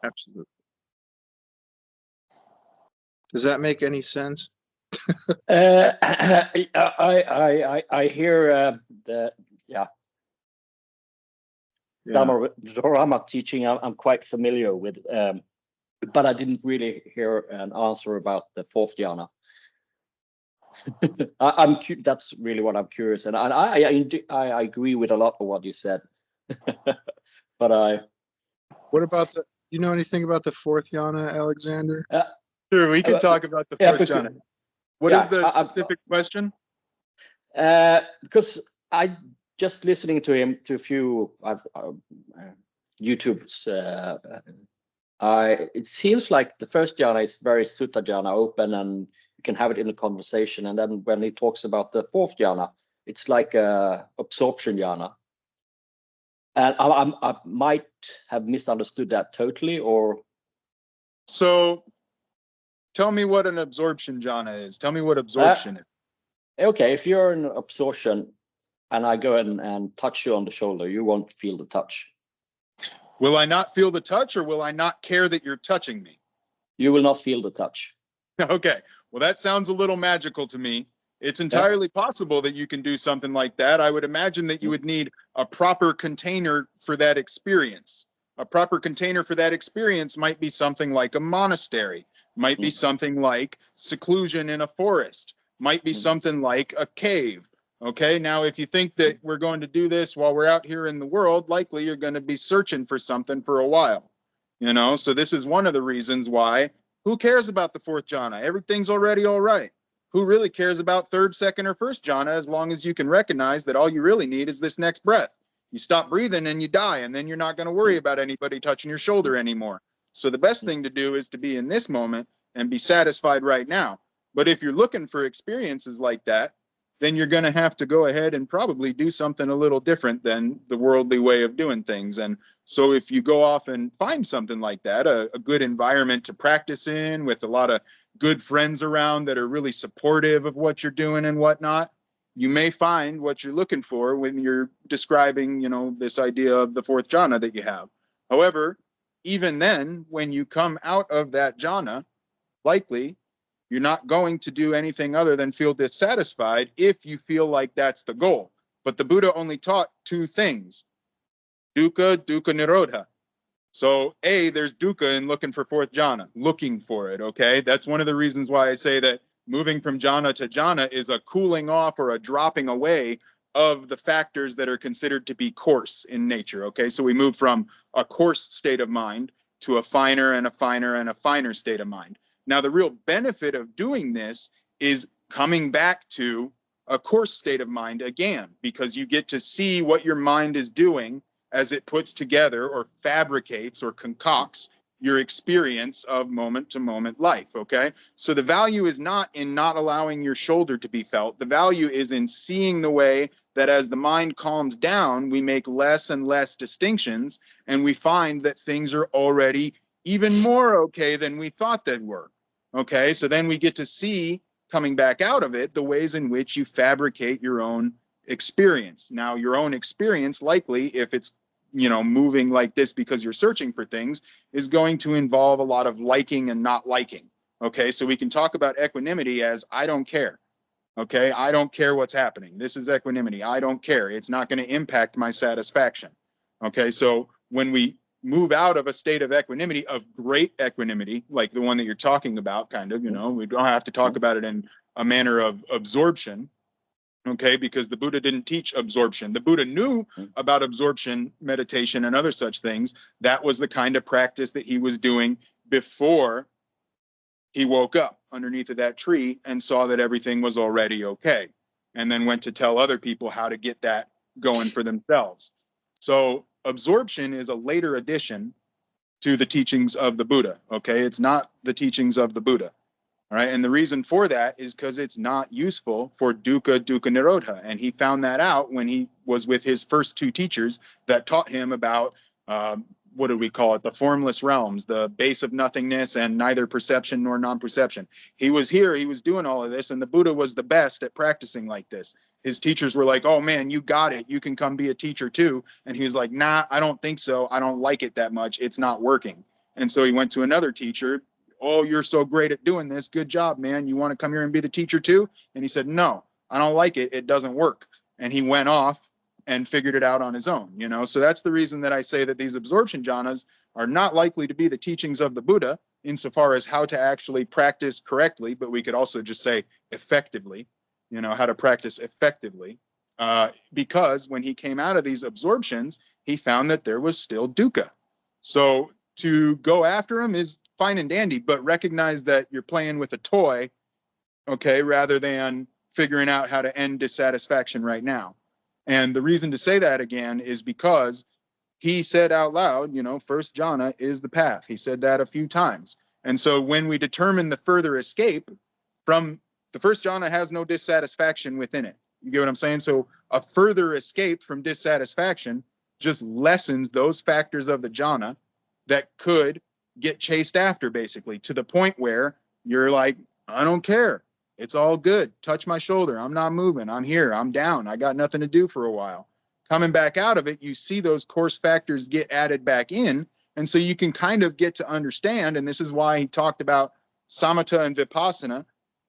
Speaker 1: Absolutely. Does that make any sense?
Speaker 3: I hear the Dhamma teaching. I'm quite familiar with, but I didn't really hear an answer about the fourth jhana. That's really what I'm curious, and I agree with a lot of what you said. But
Speaker 1: what about you know anything about the fourth jhana, Alexander?
Speaker 4: Sure, we can talk about the fourth jhana. What is the specific question?
Speaker 3: Because I just listening to him to a few YouTubes. It seems like the first jhana is very sutta jhana, open, and you can have it in a conversation. And then when he talks about the fourth jhana, it's like a absorption jhana. And I might have misunderstood that totally, or.
Speaker 4: So, tell me what an absorption jhana is. Tell me what absorption is.
Speaker 3: Okay, if you're in absorption and I go and touch you on the shoulder, you won't feel the touch.
Speaker 4: Will I not feel the touch, or will I not care that you're touching me?
Speaker 3: You will not feel the touch.
Speaker 4: Okay, well, that sounds a little magical to me. It's entirely possible that you can do something like that. I would imagine that you would need a proper container for that experience. A proper container for that experience might be something like a monastery, might be something like seclusion in a forest, might be something like a cave. Okay, now if you think that we're going to do this while we're out here in the world, likely you're going to be searching for something for a while. You know, so this is one of the reasons why, who cares about the fourth jhana? Everything's already all right. Who really cares about third, second, or first jhana, as long as you can recognize that all you really need is this next breath? You stop breathing and you die, and then you're not going to worry about anybody touching your shoulder anymore. So the best thing to do is to be in this moment and be satisfied right now. But if you're looking for experiences like that, then you're going to have to go ahead and probably do something a little different than the worldly way of doing things. And so if you go off and find something like that, a good environment to practice in with a lot of good friends around that are really supportive of what you're doing and whatnot, you may find what you're looking for when you're describing, this idea of the fourth jhana that you have. However, even then, when you come out of that jhana, likely you're not going to do anything other than feel dissatisfied if you feel like that's the goal. But the Buddha only taught two things: dukkha, dukkha nirodha. So there's dukkha in looking for fourth jhana, looking for it, okay? That's one of the reasons why I say that moving from jhana to jhana is a cooling off or a dropping away of the factors that are considered to be coarse in nature, okay? So we move from a coarse state of mind to a finer and a finer and a finer state of mind. Now, the real benefit of doing this is coming back to a coarse state of mind again, because you get to see what your mind is doing as it puts together or fabricates or concocts your experience of moment-to-moment life, okay? So the value is not in not allowing your shoulder to be felt. The value is in seeing the way that as the mind calms down, we make less and less distinctions, and we find that things are already even more okay than we thought they were, okay? So then we get to see, coming back out of it, the ways in which you fabricate your own experience. Now, your own experience, likely, if it's moving like this because you're searching for things, is going to involve a lot of liking and not liking. Okay, so we can talk about equanimity as I don't care. Okay, I don't care what's happening. This is equanimity. I don't care. It's not going to impact my satisfaction. Okay, so when we move out of a state of equanimity, of great equanimity, like the one that you're talking about, kind of, we don't have to talk about it in a manner of absorption. Okay, because the Buddha didn't teach absorption. The Buddha knew about absorption, meditation, and other such things. That was the kind of practice that he was doing before he woke up underneath of that tree and saw that everything was already okay, and then went to tell other people how to get that going for themselves. So absorption is a later addition to the teachings of the Buddha. Okay, it's not the teachings of the Buddha. All right, and the reason for that is because it's not useful for dukkha, dukkha nirodha. And he found that out when he was with his first two teachers that taught him about, what do we call it, the formless realms, the base of nothingness, and neither perception nor non-perception. He was here, he was doing all of this, and the Buddha was the best at practicing like this. His teachers were like, oh man, you got it, you can come be a teacher too. And he was like, nah, I don't think so. I don't like it that much. It's not working. And so he went to another teacher. Oh, you're so great at doing this. Good job, man. You want to come here and be the teacher too? And he said, no, I don't like it. It doesn't work. And he went off and figured it out on his own, So that's the reason that I say that these absorption jhanas are not likely to be the teachings of the Buddha insofar as how to actually practice correctly, but we could also just say effectively, how to practice effectively. Because when he came out of these absorptions, he found that there was still dukkha. So to go after him is fine and dandy, but recognize that you're playing with a toy, okay, rather than figuring out how to end dissatisfaction right now. And the reason to say that again is because he said out loud, first jhana is the path. He said that a few times. And so when we determine the further escape from the first jhana, has no dissatisfaction within it. You get what I'm saying? So a further escape from dissatisfaction just lessens those factors of the jhana that could get chased after, basically, to the point where you're like, I don't care. It's all good. Touch my shoulder. I'm not moving. I'm here. I'm down. I got nothing to do for a while. Coming back out of it, you see those coarse factors get added back in. And so you can kind of get to understand, and this is why he talked about samatha and vipassana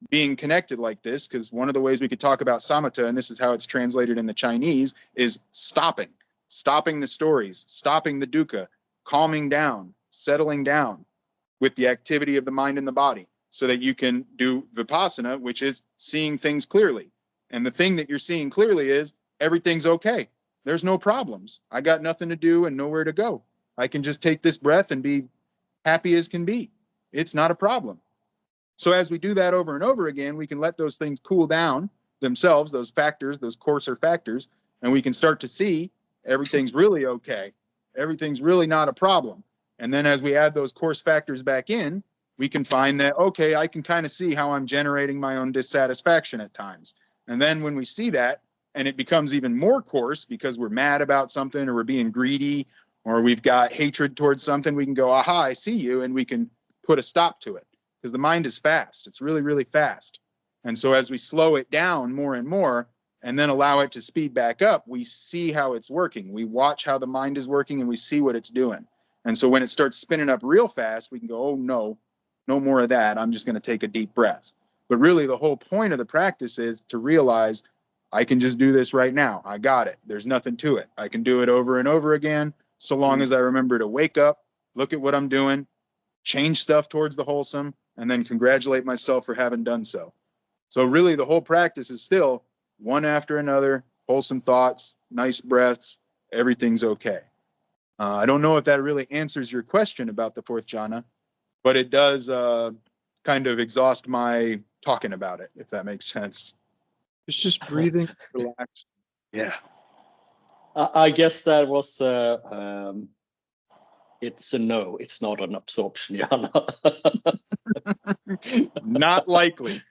Speaker 4: being connected like this, because one of the ways we could talk about samatha, and this is how it's translated in the Chinese, is stopping the stories, stopping the dukkha, calming down, settling down with the activity of the mind and the body, so that you can do vipassana, which is seeing things clearly. And the thing that you're seeing clearly is everything's okay. There's no problems. I got nothing to do and nowhere to go. I can just take this breath and be happy as can be. It's not a problem. So as we do that over and over again, we can let those things cool down themselves, those factors, those coarser factors, and we can start to see everything's really okay. Everything's really not a problem. And then as we add those course factors back in, we can find that, okay, I can kind of see how I'm generating my own dissatisfaction at times. And then when we see that, and it becomes even more coarse because we're mad about something, or we're being greedy, or we've got hatred towards something, we can go, aha, I see you, and we can put a stop to it. Because the mind is fast. It's really, really fast. And so as we slow it down more and more, and then allow it to speed back up, we see how it's working. We watch how the mind is working, and we see what it's doing. And so when it starts spinning up real fast, we can go, oh, no, no more of that. I'm just going to take a deep breath. But really, the whole point of the practice is to realize I can just do this right now. I got it. There's nothing to it. I can do it over and over again, so long as I remember to wake up, look at what I'm doing, change stuff towards the wholesome, and then congratulate myself for having done so. So really, the whole practice is still one after another, wholesome thoughts, nice breaths, everything's okay. I don't know if that really answers your question about the fourth jhana, but it does kind of exhaust my talking about it, if that makes sense.
Speaker 1: It's just breathing, relax.
Speaker 4: Yeah.
Speaker 3: I guess that was it's a no. It's not an absorption jhana.
Speaker 4: Not likely.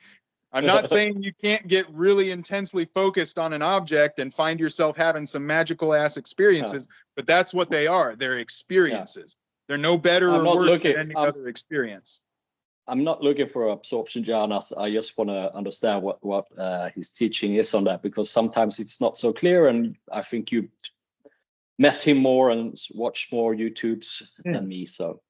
Speaker 4: I'm not saying you can't get really intensely focused on an object and find yourself having some magical ass experiences, but that's what they are. They're experiences. They're no better or worse than any other experience.
Speaker 3: I'm not looking for absorption jhanas. I just want to understand what his teaching is on that, because sometimes it's not so clear, and I think you met him more and watched more YouTubes than me. So,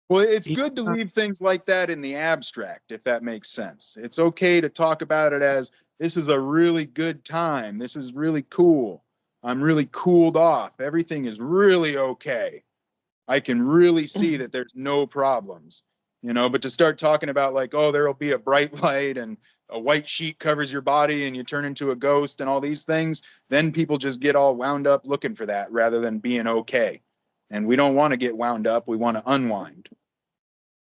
Speaker 4: well, it's good to leave things like that in the abstract, if that makes sense. It's okay to talk about it as, this is a really good time. This is really cool. I'm really cooled off. Everything is really okay. I can really see that there's no problems, you know, but to start talking about like, oh, there'll be a bright light and a white sheet covers your body and you turn into a ghost and all these things, then people just get all wound up looking for that rather than being okay. And we don't want to get wound up. We want to unwind.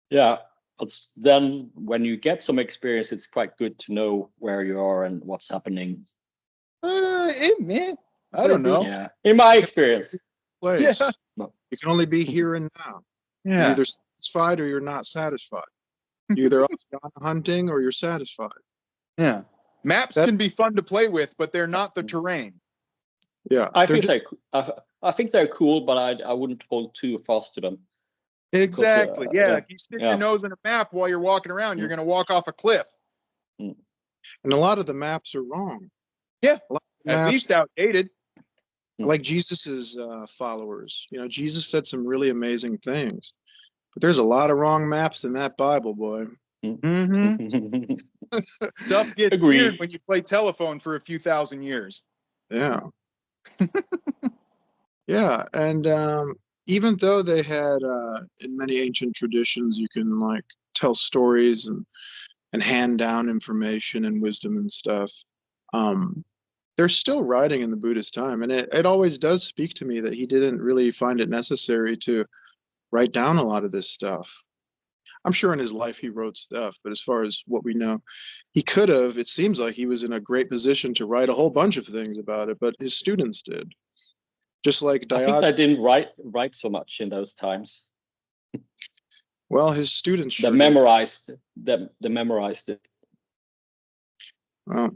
Speaker 3: Yeah, but then when you get some experience, it's quite good to know where you are and what's happening.
Speaker 4: Man, I don't know.
Speaker 3: Yeah, in my experience.
Speaker 1: Place.
Speaker 4: Yeah.
Speaker 1: You can only be here and now.
Speaker 4: Yeah.
Speaker 1: You're either satisfied or you're not satisfied. You're either off hunting or you're satisfied.
Speaker 4: Yeah. Maps can be fun to play with, but they're not the terrain.
Speaker 1: Yeah.
Speaker 3: I think they're cool, but I wouldn't hold too fast to them.
Speaker 4: Exactly. If you stick your nose in a map while you're walking around, you're going to walk off a cliff.
Speaker 1: And a lot of the maps are wrong.
Speaker 4: Yeah. At least outdated.
Speaker 1: Like Jesus's followers. You know, Jesus said some really amazing things. But there's a lot of wrong maps in that Bible, boy.
Speaker 4: Mm-hmm. Stuff gets weird when you play telephone for a few thousand years.
Speaker 1: Yeah. Yeah. And even though they had, in many ancient traditions, you can like tell stories and hand down information and wisdom and stuff. They're still writing in the Buddhist time. And it always does speak to me that he didn't really find it necessary to write down a lot of this stuff. I'm sure in his life he wrote stuff, but as far as what we know, he could have. It seems like he was in a great position to write a whole bunch of things about it, but his students did. Just like Diogenes.
Speaker 3: I think I didn't write so much in those times.
Speaker 1: Well, his students
Speaker 3: sure memorized it.
Speaker 1: Well,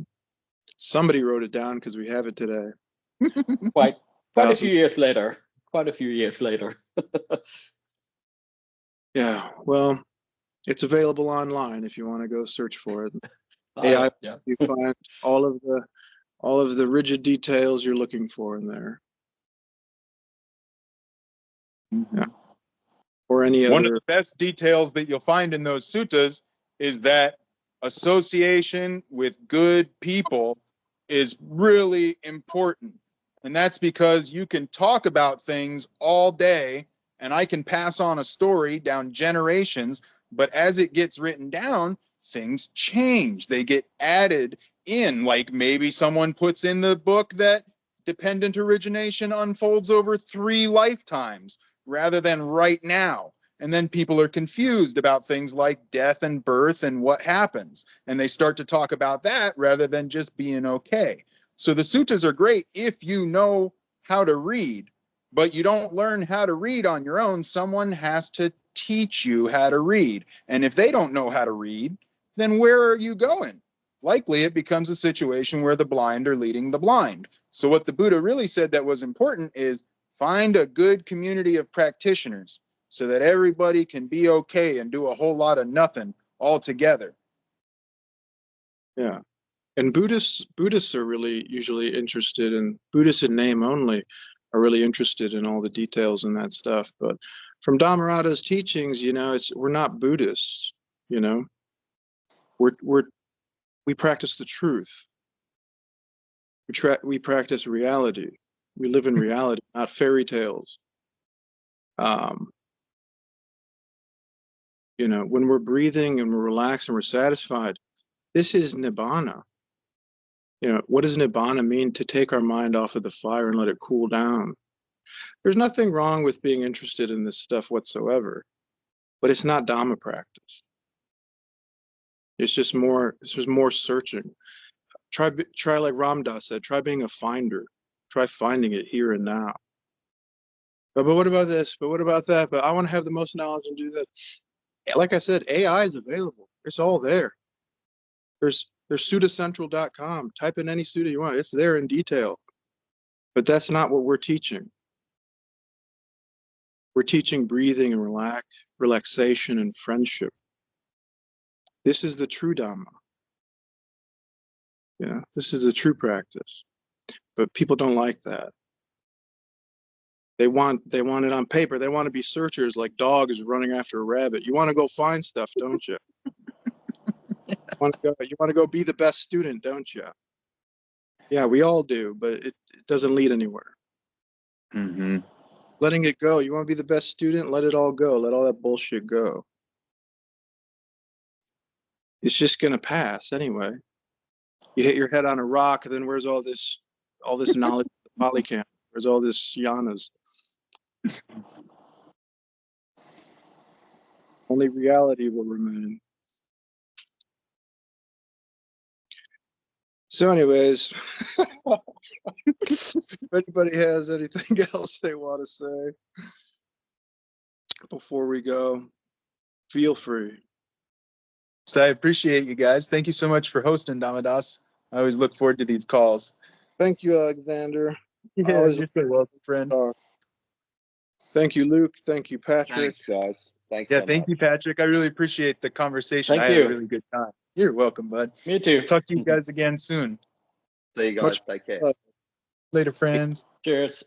Speaker 1: somebody wrote it down because we have it today.
Speaker 3: Quite a few years later.
Speaker 1: Yeah, well, it's available online if you want to go search for it. AI, you find all of the rigid details you're looking for in there. Yeah. Or any other.
Speaker 4: One of the best details that you'll find in those suttas is that association with good people is really important. And that's because you can talk about things all day and I can pass on a story down generations, but as it gets written down, things change. They get added in, like maybe someone puts in the book that dependent origination unfolds over 3 lifetimes rather than right now. And then people are confused about things like death and birth and what happens. And they start to talk about that rather than just being okay. So the suttas are great if you know how to read, but you don't learn how to read on your own. Someone has to teach you how to read. And if they don't know how to read, then where are you going? Likely it becomes a situation where the blind are leading the blind. So what the Buddha really said that was important is find a good community of practitioners so that everybody can be okay and do a whole lot of nothing all together.
Speaker 1: Yeah. And Buddhists are really usually interested in, Buddhists in name only are really interested in all the details and that stuff. But from Dhammarato's teachings, you know, we're not Buddhists, you know. We practice the truth. We practice reality. We live in reality, not fairy tales. You know, when we're breathing and we're relaxed and we're satisfied, this is nibbana. You know, what does nibbana mean? To take our mind off of the fire and let it cool down. There's nothing wrong with being interested in this stuff whatsoever, but it's not Dhamma practice. It's just more searching. Try like Ram Dass said, try being a finder. Try finding it here and now. But what about this? But what about that? But I want to have the most knowledge and do that. Like I said, AI is available. It's all there. There's sudacentral.com. Type in any Sutta you want. It's there in detail. But that's not what we're teaching. We're teaching breathing and relaxation and friendship. This is the true Dhamma. You know, this is the true practice. But people don't like that. They want it on paper. They want to be searchers like dogs running after a rabbit. You want to go find stuff, don't you? You want to go be the best student, don't you? Yeah, we all do, but it doesn't lead anywhere.
Speaker 4: Mm-hmm.
Speaker 1: Letting it go. You want to be the best student? Let it all go. Let all that bullshit go. It's just gonna pass anyway. You hit your head on a rock, and then where's all this knowledge of the polycam? Where's all this jhanas? Only reality will remain. So anyways, if anybody has anything else they want to say before we go, feel free.
Speaker 4: So I appreciate you guys. Thank you so much for hosting, Dhammadas. I always look forward to these calls.
Speaker 1: Thank you, Alexander.
Speaker 4: Yeah,
Speaker 1: Always
Speaker 4: you're so welcome, friend.
Speaker 1: Thank you, Luke. Thank you, Patrick.
Speaker 2: Thanks, guys. Thanks.
Speaker 4: Yeah,
Speaker 2: so
Speaker 4: thank
Speaker 2: much.
Speaker 4: you, Patrick. I really appreciate the conversation.
Speaker 3: Thank
Speaker 4: I had
Speaker 3: you.
Speaker 4: a really good time. You're welcome, bud.
Speaker 3: Me too.
Speaker 4: Talk to you guys again soon.
Speaker 2: See you guys.
Speaker 1: Much
Speaker 2: Take care.
Speaker 1: love.
Speaker 4: Later, friends.
Speaker 3: Cheers.